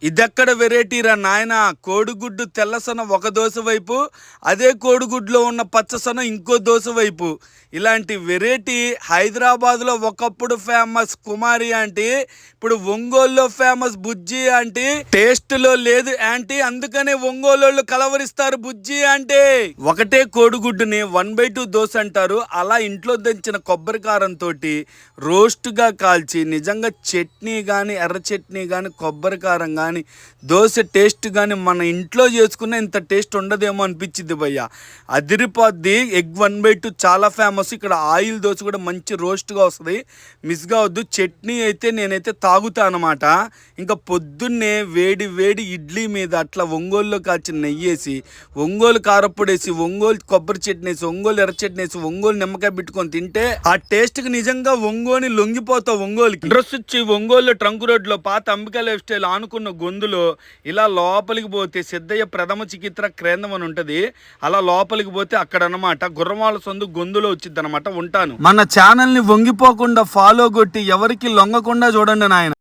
ఇదెక్కడ వెరైటీరా నాయన. కోడిగుడ్డు తెల్లసొన ఒక దోశ వైపు, అదే కోడిగుడ్లో ఉన్న పచ్చసొన ఇంకో దోశ వైపు. ఇలాంటి వెరైటీ హైదరాబాద్లో ఒకప్పుడు ఫేమస్ కుమారి ఆంటీ, ఇప్పుడు ఒంగోలులో ఫేమస్ బుజ్జి ఆంటీ. టేస్ట్లో లేదు యాంటీ, అందుకనే ఒంగోలు కలవరిస్తారు బుజ్జి ఆంటీ. ఒకటే కోడిగుడ్డుని 1/2 దోశ అంటారు. అలా ఇంట్లో దంచిన కొబ్బరి కారంతో రోస్ట్గా కాల్చి నిజంగా చట్నీ కానీ ఎర్ర చట్నీ కానీ కొబ్బరి కారం కానీ దోశ టేస్ట్ కానీ మన ఇంట్లో చేసుకున్న ఇంత టేస్ట్ ఉండదేమో అనిపించింది భయ్య. అదిరిపోద్ది. ఎగ్ 1/2 చాలా ఫేమస్. ఇక్కడ ఆయిల్ దోశ కూడా మంచి రోస్ట్గా వస్తుంది, మిస్ కావద్దు. చట్నీ అయితే నేనైతే తాగుతా అనమాట. ఇంకా పొద్దున్నే వేడి వేడి ఇడ్లీ మీద అట్లా ఒంగోలులో కాల్చిన నెయ్యి వేసి, ఒంగోలు కారప్పొడి వేసి, ఒంగోలు కొబ్బరి చట్నీ వేసి, ఒంగోలు ఎర్ర చట్నీ వేసి, ఒంగోలు నిమ్మకాయ పెట్టుకొని తింటే ఆ టేస్ట్కి నిజంగా ఒంగోని లొంగిపోతావు. ఒంగోలుకి డ్రెస్ వచ్చి ఒంగోలు ట్రంక్ రోడ్లో పాత అంబికా లైఫ్ స్టైల్ ఆనుకున్న గొంతులో ఇలా లోపలికి పోతే సిద్ధయ్య ప్రథమ చికిత్స కేంద్రం అని ఉంటుంది. అలా లోపలికి పోతే అక్కడ అనమాట గుర్రమాల సందు గొంతులో వచ్చింది అనమాట. ఉంటాను. మన ఛానల్ ని వంగిపోకుండా ఫాలో కొట్టి ఎవరికి లొంగకుండా చూడండి నాయన.